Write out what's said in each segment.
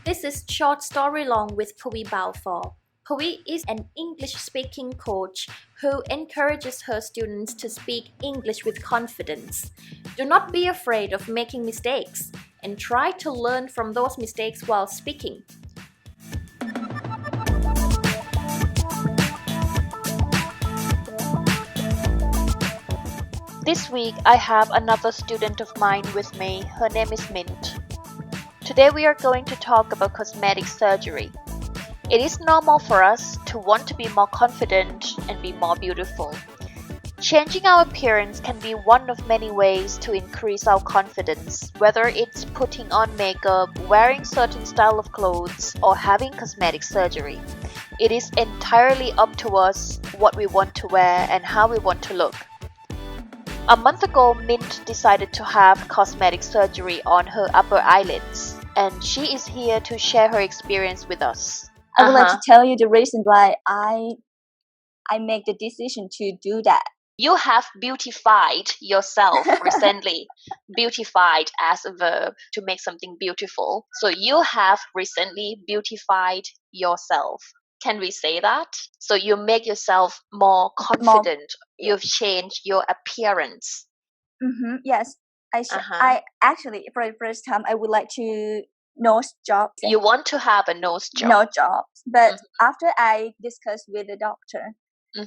This is Short Story Long with Pawi Balfour. Pawi is an English-speaking coach who encourages her students to speak English with confidence. Do not be afraid of making mistakes and try to learn from those mistakes while speaking. This week, I have another student of mine with me. Her name is Mint. Today, we are going to talk about cosmetic surgery. It is normal for us to want to be more confident and be more beautiful. Changing our appearance can be one of many ways to increase our confidence, whether it's putting on makeup, wearing certain style of clothes, or having cosmetic surgery. It is entirely up to us what we want to wear and how we want to look. A month ago, Mint decided to have cosmetic surgery on her upper eyelids, and she is here to share her experience with us. I would like to tell you the reason why I make the decision to do that. You have beautified yourself recently. Beautified as a verb to make something beautiful. So you have recently beautified yourself. Can we say that? So you make yourself more confident. You've changed your appearance. Yes. I actually, for the first time, I would like to nose job. You want to have a nose job? No job. But after I discussed with the doctor,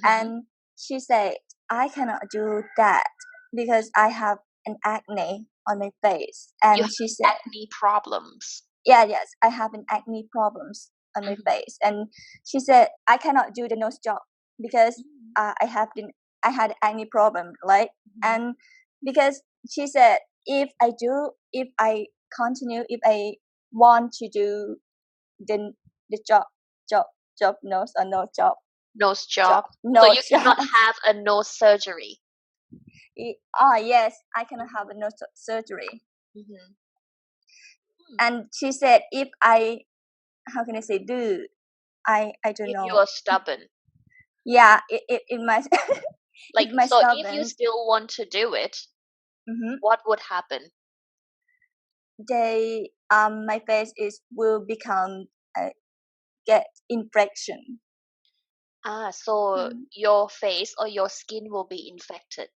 and she said, I cannot do that because I have an acne on my face. And she said, acne problems. Yes, I have an acne problems on my face. And she said, I cannot do the nose job because I had acne problem, right? And because she said, if I want to do the job nose or no job. Nose job. No so you job. cannot have a nose surgery. Yes, I cannot have a nose surgery. And she said, if I, how can I say, do, I don't know. If you are stubborn. Yeah, it might. Like, it so stubborn. if you still want to do it, what would happen? My face will become get infection. So your face or your skin will be infected.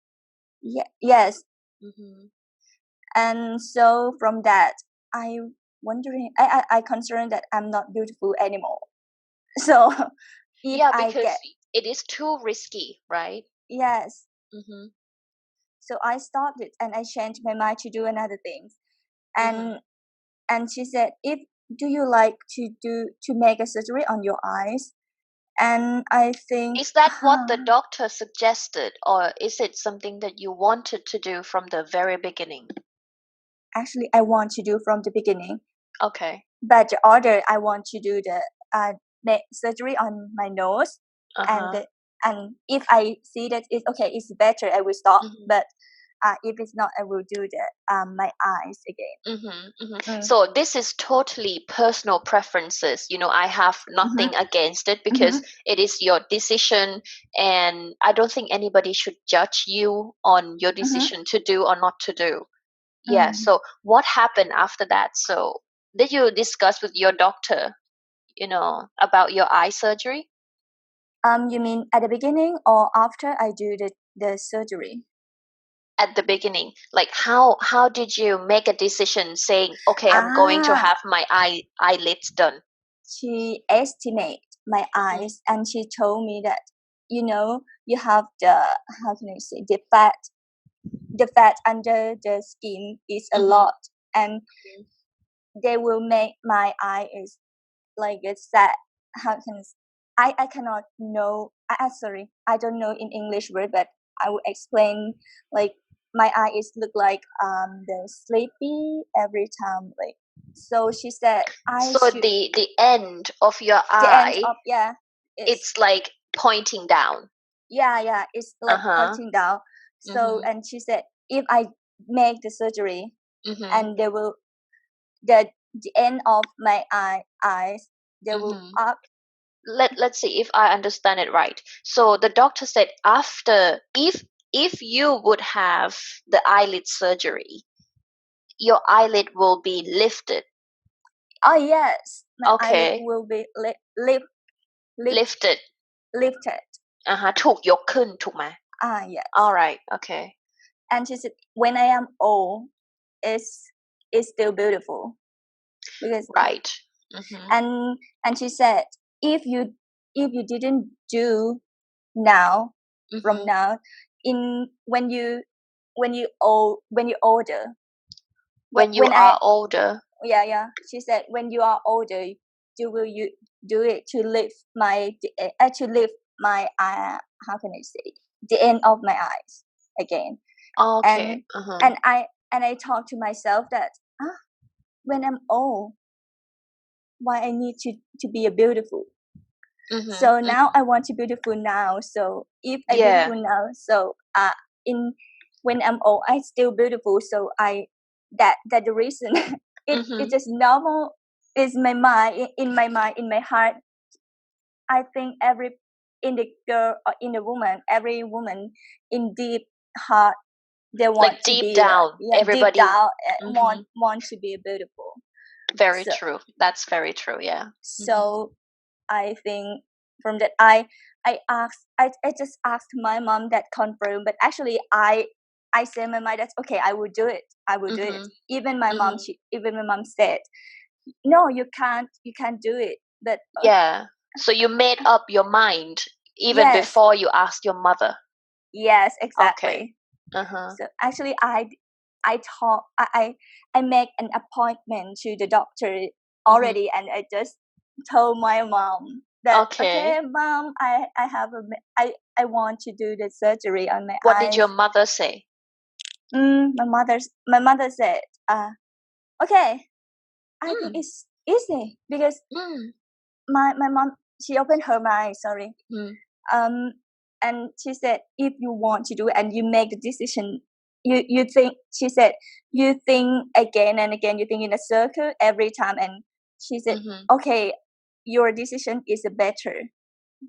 Yes. And so from that, I concerned that I'm not beautiful anymore. So because it is too risky, right? Yes. So I stopped it and I changed my mind to do another thing. And she said, do you like to make a surgery on your eyes? And I think, is that what the doctor suggested, or is it something that you wanted to do from the very beginning? Actually, I want to do from the beginning. Okay. But the order, I want to do the make surgery on my nose, and if I see that it's better, I will stop. But if it's not, I will do my eyes again. So this is totally personal preferences. I have nothing against it because it is your decision, and I don't think anybody should judge you on your decision to do or not to do. Yeah. So what happened after that? So did you discuss with your doctor, about your eye surgery? You mean at the beginning or after I do the surgery? At the beginning, like how did you make a decision saying, okay, I'm going to have my eyelids done? She estimated my eyes and she told me that, you have the, how can I say, the fat under the skin is a lot, and they will make my eye is like a sad, how can I cannot know, sorry, I don't know in English word, but I will explain, like my eye is look like the sleepy every time, like. So she said, the end of your eye, it's like pointing down. Yeah, it's like pointing down. So and she said, if I make the surgery, and they will the end of my eyes, they will up. Let's see if I understand it right. So the doctor said, after, if you would have the eyelid surgery, your eyelid will be lifted. Oh yes, my eyelid Okay. will be Lifted. lifted. ถูกยกขึ้นถูกไหม Yes. All right. Okay. And she said, when I am old, it's still beautiful because Right. Mm-hmm. and she said, if you didn't do now from Mm-hmm. now in when you older When you when are older. yeah she said when you are older you do it to lift my how can I say the end of my eyes again. Okay. And I talk to myself that when I'm old, why I need to be a beautiful. Mm-hmm. So now I want to be beautiful now. So if I Yeah. beautiful now, so in when I'm old, I still beautiful. So that the reason Mm-hmm. it just normal is my mind in my mind in my heart. I think every in the girl or in the woman, every woman in deep heart they want Like to deep be down, deep everybody. down Mm-hmm. want to be beautiful. Very So, true. That's very true. Yeah. so I think from that I just asked my mom that confirm, but actually I said my mind that's okay, I will do it. I will do it. Even my mom said, no, you can't do it. But Yeah. So you made up your mind even yes, before you asked your mother. yes, Okay. exactly. So actually I make an appointment to the doctor already, and I just told my mom that okay mom, I have I want to do the surgery on my What eyes. did your mother say? My mother said okay, I think it's easy because my mom, she opened her mind, sorry. And she said if you want to do it and you make the decision, you think, she said, you think again and again, you think in a circle every time, and she said okay, your decision is better.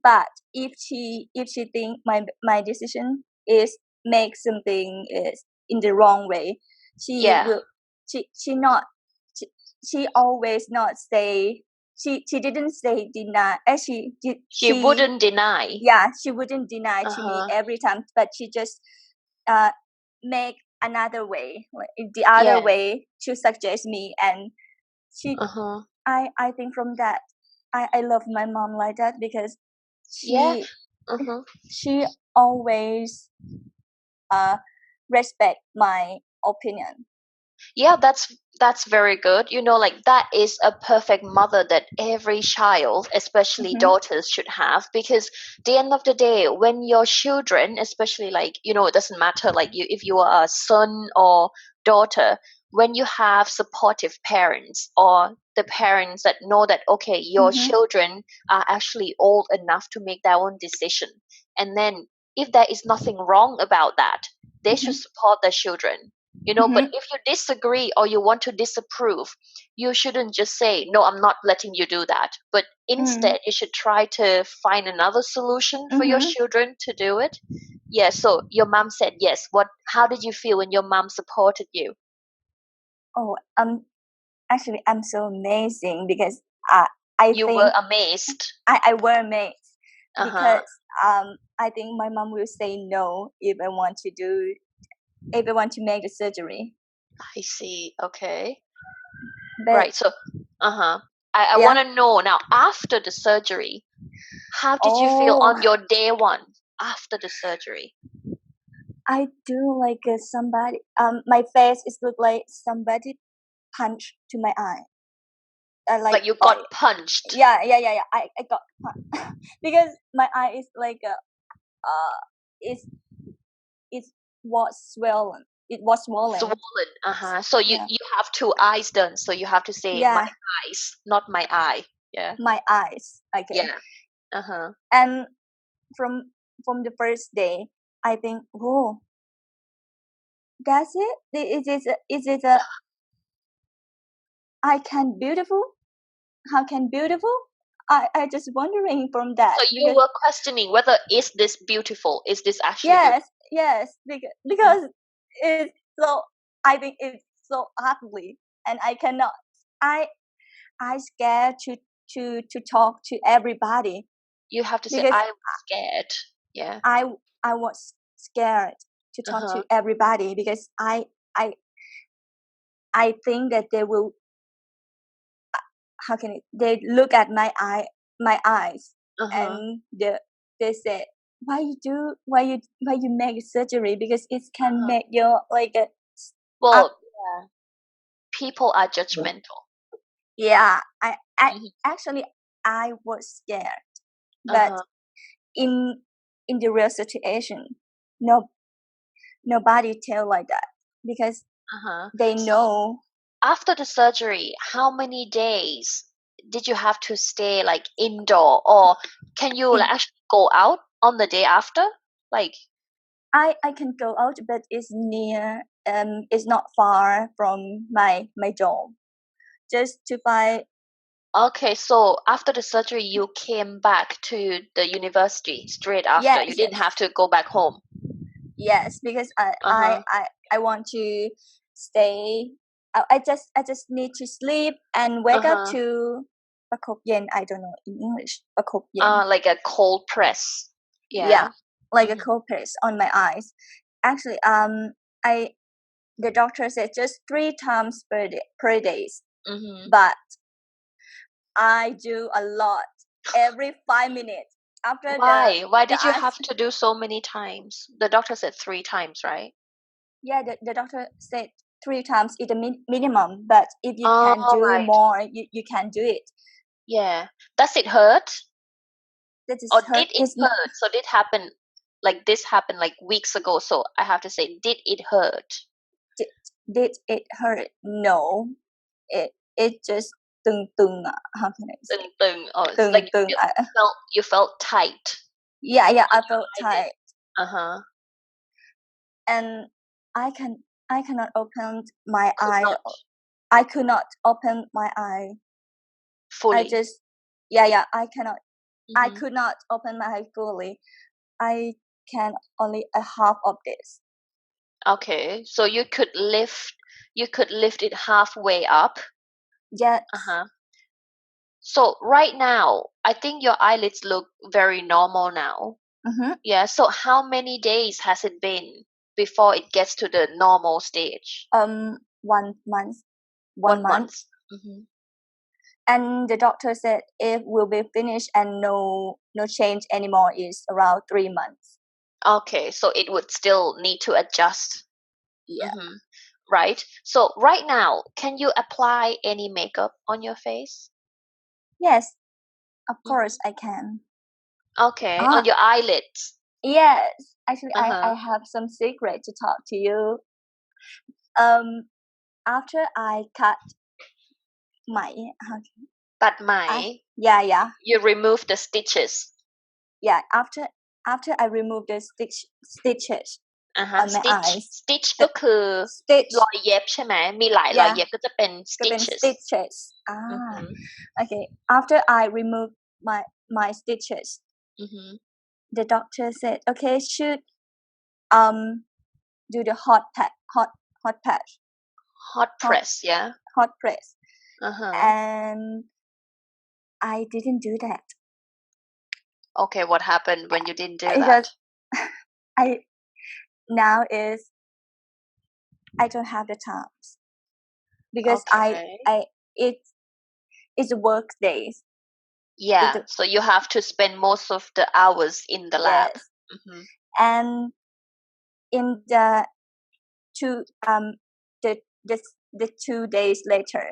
But if she think my decision is make something is in the wrong way, she will she not she always not say, she didn't say deny, She wouldn't deny. yeah, she wouldn't deny to me every time, but she just make another way, like the other way to suggest me. And she I think from that I love my mom like that because she she always respect my opinion. Yeah, that's very good. Like that is a perfect mother that every child, especially daughters, should have, because the end of the day, when your children, especially like, it doesn't matter like you if you are a son or daughter, when you have supportive parents or the parents that know that okay, your children are actually old enough to make their own decision, and then if there is nothing wrong about that, they should support their children. But if you disagree or you want to disapprove, you shouldn't just say no, I'm not letting you do that, but instead you should try to find another solution for your children to do it. Yeah, so your mom said yes. How did you feel when your mom supported you? Oh, actually I'm so amazing because You think were amazed. I were amazed because I think my mom will say no if I want to make the surgery. I see. Okay. But Right. So I want to know now, after the surgery, how did you feel on your day one after the surgery? I do like somebody my face is look like somebody punched to my eye. Like you got punched. Yeah. I got punched because my eye is like it's it was swollen. It was swollen. So you have two eyes done. So you have to say my eyes, not my eye. Yeah. My eyes. Okay. Yeah. And from the first day, I think, oh, that's it. Is it a I can beautiful? How can beautiful? I just wondering from that. So you were questioning whether is this beautiful? Is this actually beautiful? Yes, because it's so, I think it's so ugly, and I cannot. I I scared to talk to everybody You have to say, because I was scared. Yeah. I was scared to talk to everybody because I I think that they will, how can it, they look at my eyes and they say, why you make surgery, because it can make your like a Well, yeah. People are judgmental. yeah. I Mhm. actually I was scared, but in the real situation, no, nobody tell like that because they So know. after the surgery, how many days did you have to stay like indoor, or can you like, actually go out on the day after? Like, I can go out, but it's near. It's not far from my job. Just to buy. okay, so after the surgery, you came back to the university straight after. You Yes, didn't have to go back home. yes, because Uh huh. I want to stay. I just need to sleep and Uh wake up huh. to bakop yen. I don't know in English. Bakop yen. Like a cold press. Yeah, Yeah. like a Mhm. cold press on my eyes. Actually, I the doctor said just 3 times per days, Mhm. but I do a lot every 5 minutes after Why? Why the did you eyes. have to do so many times? The doctor said 3 times, right? Yeah, the doctor said 3 times is the minimum, but if you can Oh, do right. more, you can do it. Yeah. Does it hurt? That is Or hurt. did it hurt? So did happen like this happened like weeks ago. So I have to say, did it hurt? Did, did it hurt? No, it just tung tung. How can I say Dun, dun. Oh, it's tung like tung? you felt tight Yeah, on I your felt eyelid. tired, Uh-huh. and I can I cannot open my Could eye. not I could not open my eye. I fully. just I cannot. I Hmm. could not open my eye fully. I can only a half of this. Okay. So you could lift it halfway up. Yes. Uh-huh. So right now, I think your eyelids look very normal now. Mm-hmm. Yeah. So how many days has it been before it gets to the normal stage? 1 month. One 1 month. month. Hmm. And the doctor said it will be finished and no change anymore is around 3 months. Okay. So it would still need to adjust. Yeah. Hmm. Right. So right now, can you apply any makeup on your face? Yes, of course Hmm. I can. Okay. On Ah, your eyelids. yes. Actually, I Uh-huh. have some secret to talk to you. Um, after I cut my, But I my, yeah, you remove the stitches. yeah. After I remove the stitches อ่าฮะ on my stitch eyes, stitch ก็ the คือร stitch, อยเย็บใช่ไหมมีหลายรอย yeah, เย็บก็จะเป็น given stitches stitches. อือ Ah, หือ okay. After I remove my stitches, อือหือ the doctor said, okay, should um do the hot patch, hot hot press yeah hot press, อ่าฮะ and I didn't do that okay what happened when you didn't do because that I now is I don't have the time because okay it it's work days. It, yeah so you have to spend most of the hours in the lab yes, mm-hmm. and in the two the the, the 2 days later,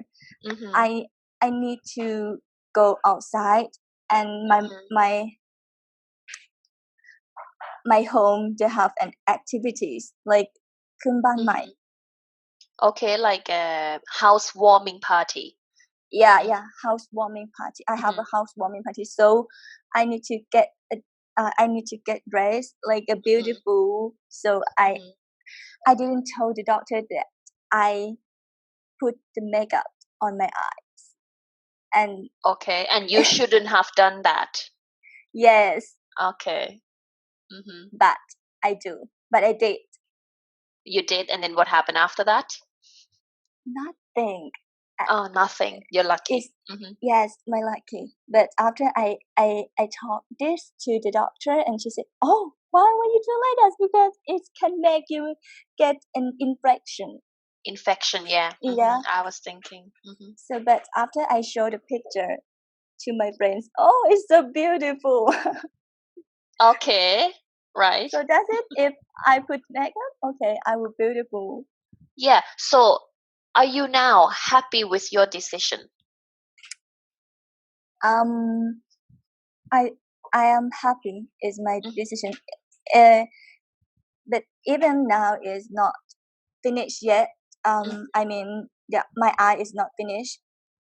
Mm-hmm. I I need to go outside, and Mm-hmm. my home they have an activities like Kumban Mai. Mm-hmm. Okay like a housewarming party Yeah, housewarming party. I have mm-hmm. a housewarming party, so I need to get I need to get dressed like a Mm-hmm. beautiful. So Mm-hmm. I didn't tell the doctor that I put the makeup on my eyes, and okay and you shouldn't have done that yes, okay mm-hmm. but but I did You did and then what happened after that nothing. Oh, nothing. You're lucky. It's yes, my lucky. But after I talked this to the doctor, and she said, "Oh, why would you do like that? Because it can make you get an infection." Infection, yeah. Yeah. I was thinking. So, but after I showed the picture to my friends, oh, it's so beautiful. Okay, right. So that's it. If I put makeup, okay, I will beautiful. Yeah. So, are you now happy with your decision? Um, I I am happy. Is my Mhm. decision. But even now is not finished yet. I mean, yeah, my eye is not finished.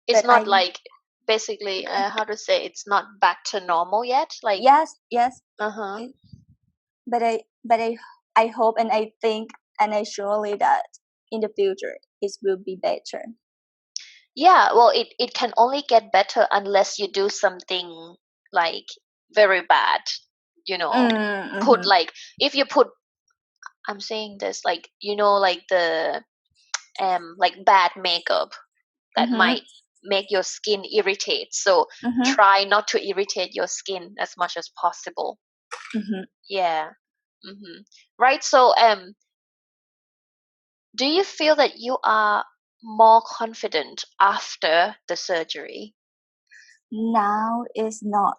It's But not like basically how to say it's not back to normal yet. Like, yes. uh-huh. But I hope and I think and I surely that in the future it will be better. Yeah, well, it can only get better unless you do something like very bad, you know. Put Mm-hmm. like if you put I'm saying this like like the like bad makeup that Mm-hmm. might make your skin irritate. So Mm-hmm. try not to irritate your skin as much as possible. Mm-hmm. Yeah. Right. So do you feel that you are more confident after the surgery? Now is Not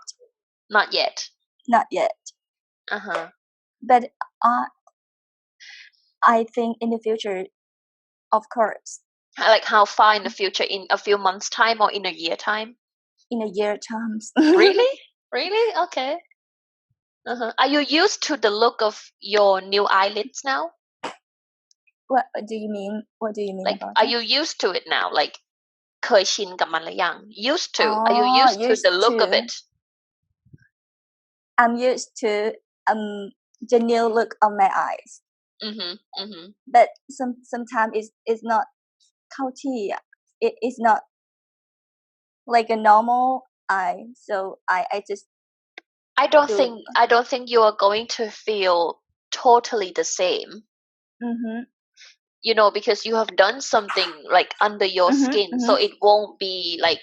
yet. not yet. Uh-huh. But uh, I think in the future, of course, Like how far in the future? In a few months' time or in a year time? in a year times. Really? Really? Okay. Uh-huh. Are you used to the look of your new eyelids now? What do you mean? What do you mean Like, about are that? you used to it now? Like, เคยชินกับมันหรือยัง Used to. Are you Oh, used to used the look of to. it? I'm used to the new look of my eyes. Mm-hmm. But sometimes it's not healthy. It is not like a normal eye. So I just do. I don't think you are going to feel totally the same. Mhm. Because you have done something like under your Mhm. skin, so Mhm. it won't be like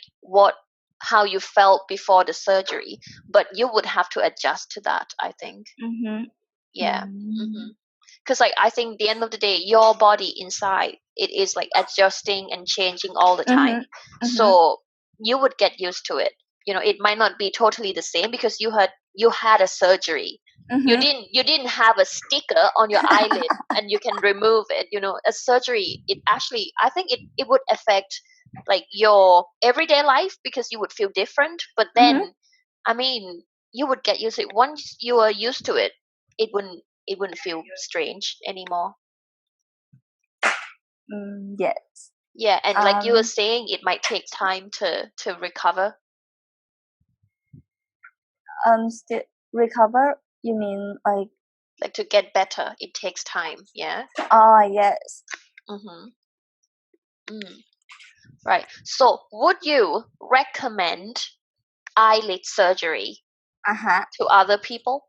how you felt before the surgery, but you would have to adjust to that, I think. Mhm. Yeah. Mm. Because like I think the end of the day, your body inside it is like adjusting and changing all the time. Mhm. Mhm. So you would get used to it. It might not be totally the same because you had a surgery. you Mhm. didn't you didn't have a sticker on your eyelid and you can remove it. A surgery, it actually, I think it would affect like your everyday life because you would feel different, but Mhm. then I mean, you would get used to it. Once you are used to it, it wouldn't feel strange anymore. Yes. Yeah, and like you were Um. saying, it might take time to recover. Still recover. You mean like? Like to get better, it takes time. Yeah. Ah, yes. Mm-hmm. Mm. Right. So, would you recommend eyelid surgery Uh-huh. to other people?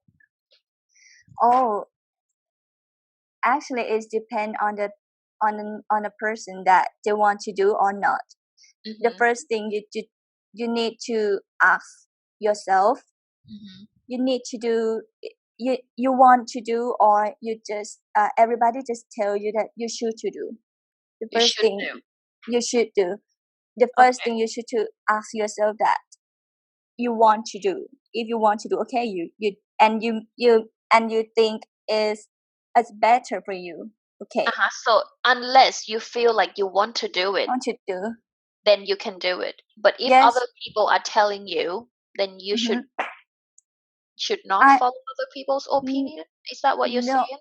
Oh, actually, it depends on the person that they want to do or not. The Mm-hmm. first thing you need to ask yourself. Mm-hmm. You need to do. You want to do, or you just everybody just tell you that you should to do. The You first should thing do. you should do. The first Okay. thing you should to ask yourself that you want to do. If you want to do, okay, you think is better for you. Okay, Uh-huh. So, unless you feel like you want to do it, want to do. then you can do it. But if other Yes. people are telling you, then you should Mm-hmm. should not I follow other people's opinion. Is that what you're no. saying?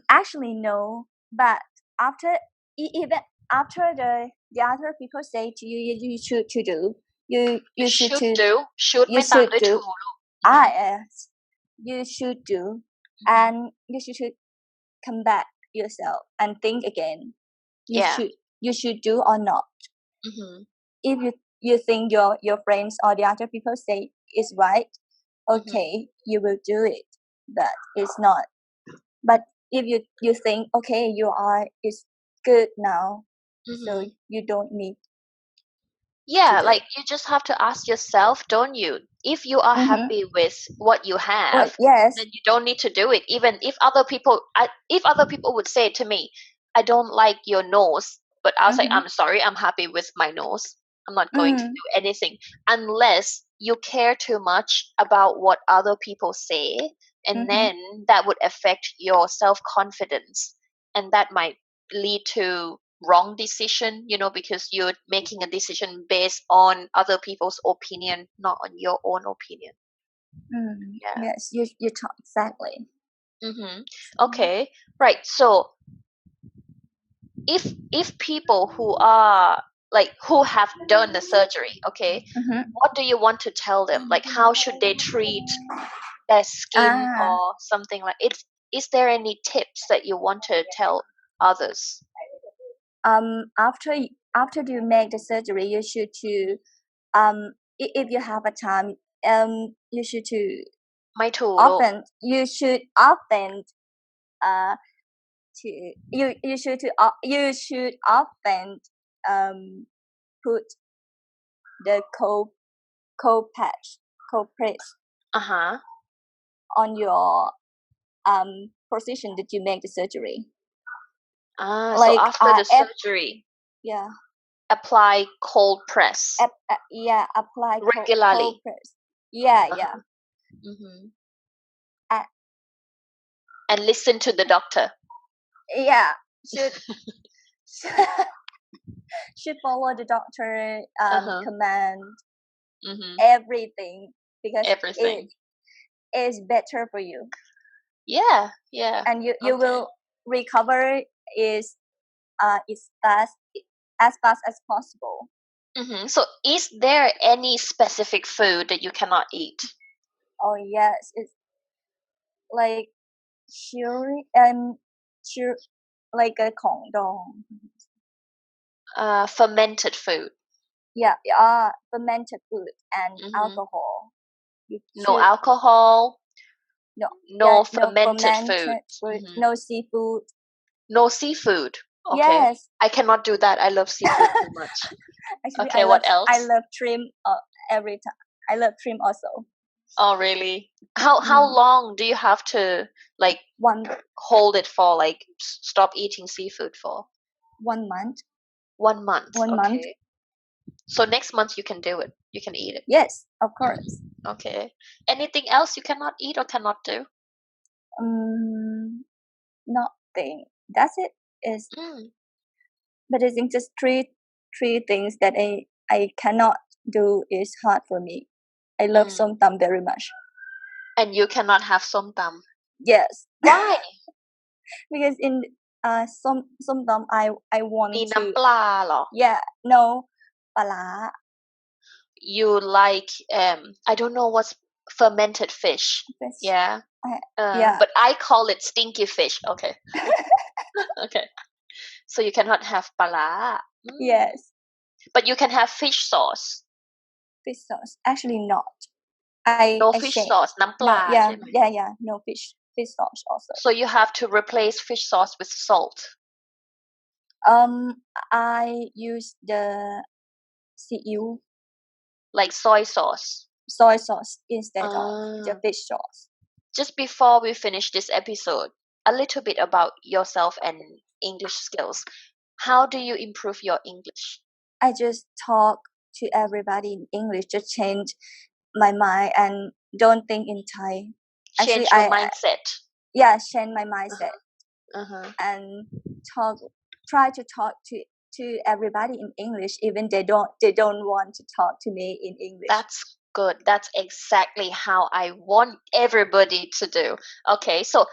Actually no. But after even after the other people say to you, you should to do. You You should should to do. Should you ไม่ตาม should ด้วย do. to ลูก Mhm, Yes. You should do, mhm. and you should come back yourself and think again. Yeah. You should do or not. Mhm, If you think your friends or the other people say is right, mhm. okay, you will do it. But it's not. But if you think okay, you are is good now, so Mhm. you don't need to Yeah, do it. like you just have to ask yourself, don't you? If you are Mm-hmm. happy with what you Well, have, yes. then you don't need to do it. Even if other people would say to me, I don't like your nose, but I'll say, Mm-hmm. I'm sorry, I'm happy with my nose. I'm not going to Mm-hmm. do anything unless you care too much about what other people say, and Mm-hmm. then that would affect your self-confidence, and that might lead to wrong decision, because you're making a decision based on other people's opinion, not on your own opinion. Mm. Yeah. Yes, you talk exactly. Mm-hmm. Okay. Right. So if people who are like who have done the surgery, okay, Mm-hmm. what do you want to tell them? Like how should they treat their skin Ah, or something like it's is there any tips that you want to tell others? after you make the surgery, you should to if you have a time, you should to ไม่ถูกลูก often to you should often put the cold press Uh-huh. on your position that you make the surgery. So Like after the surgery, yeah apply cold press yeah, apply cold regularly. press. Yeah, yeah. Uh-huh. Mm-hmm. Uh, And listen to the doctor. yeah. Should should follow the doctor Uh-huh. command Mm-hmm. everything because it Everything. is better for you, Yeah, yeah. and you Okay. will recover is as fast as possible. Mm-hmm. So is there any specific food that you cannot eat? Oh yes, it's like chewy chew like a condom. Fermented food. Yeah, fermented food and Mm-hmm. alcohol. You No should alcohol, no yeah no no fermented food. fermented food, Mm-hmm. no seafood. No seafood. Okay. Yes, I cannot do that. I love seafood too much. actually Okay, what I else? love shrimp every time. I love shrimp also. Oh, really? How Mm, long do you have to like one hold it for? Like stop eating seafood for 1 month. 1 month? 1 month. Okay. So next month you can do it. You can eat it. Yes, of Mhm. course. Okay. Anything else you cannot eat or cannot do? Nothing. That's it. Is Mm. but I think just three things that I cannot do is hard for me. I love Mm. somtam very much. And you cannot have somtam. Yes, Why? because in somtam I want มี to น้ำปลาเหรอ yeah no ปลาร้า You like I don't know what's fermented fish. fish. Yeah. Yeah. But I call it stinky fish. Okay. Okay. So you cannot have pala. Yes, But you can have fish sauce. fish sauce. Actually, not. No I fish shake. sauce น้ำป No, ลา yeah, ใช่ไหม yeah, yeah. No fish sauce also. So you have to replace fish sauce with salt, I use the CU like soy sauce. soy sauce instead of the Uh, fish sauce. just before we finish this episode, a little bit about yourself and English skills. How do you improve your English? I just talk to everybody in English. Just change my mind and don't think in Thai. Actually, Change your mindset. yeah change my mindset Uh-huh. and talk try to talk to everybody in English even they don't want to talk to me in English. That's good. That's exactly how I want everybody to do. Okay, so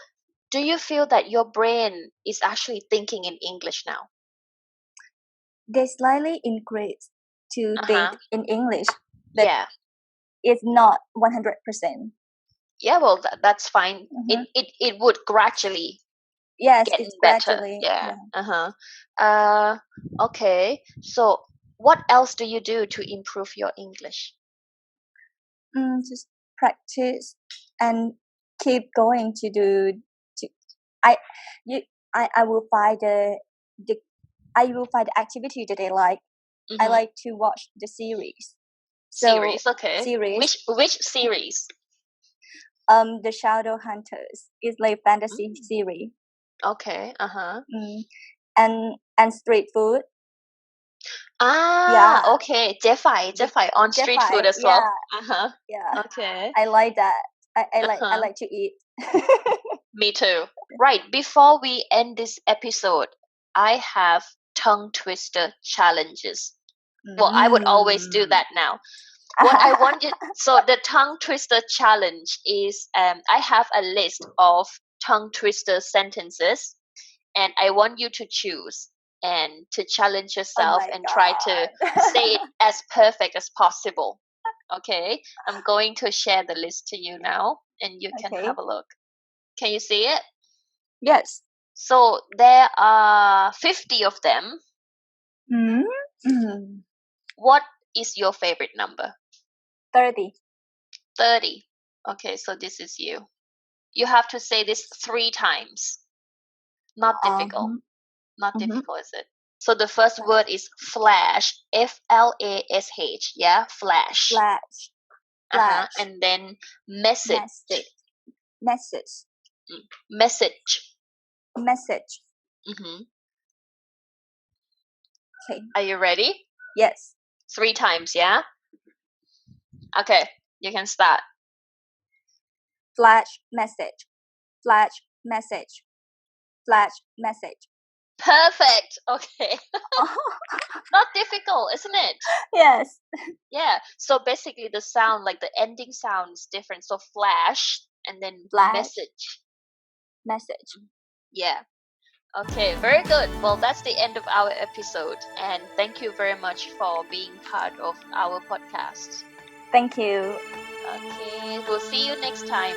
do you feel that your brain is actually thinking in English now? They slightly increase to think Uh-huh. in English, but Yeah. it's not 100%. Yeah, well that's fine. Mm-hmm. It would gradually Yes, get it's better. gradually Yeah. yeah. Uh-huh. Okay. So what else do you do to improve your English? Just practice and keep going to do to I you I will find the I will find the activity that I like. I like to watch the series. Series, okay. Series. Which series? The Shadow Hunters is like fantasy series. Okay. And street food. Okay. Defy on street food as well. Yeah. Okay. I like that. I like to eat. Me too. Right. Before we end this episode, I have tongue twister challenges. Well, I would always do that now. What I want you, so the tongue twister challenge is I have a list of tongue twister sentences, and I want you to choose and to challenge yourself and try to say it as perfect as possible. Okay, I'm going to share the list to you now, and you can have a look. Can you see it? Yes. So there are 50 of them. What is your favorite number? 30. 30. Okay, so this is you. You have to say this 3 times. Not difficult. Not difficult, is it? So the first word is flash. Flash. Yeah, flash. Flash. And then message. Message. Okay. Are you ready? Yes. 3 times, yeah? Okay, you can start. Flash message. Flash message. Flash message. Perfect. Okay. Not difficult, isn't it? Yes. Yeah. So basically the sound, like the ending sound is different. So flash and then message. Yeah. Okay, very good. Well, that's the end of our episode. And thank you very much for being part of our podcast. Thank you. Okay, we'll see you next time.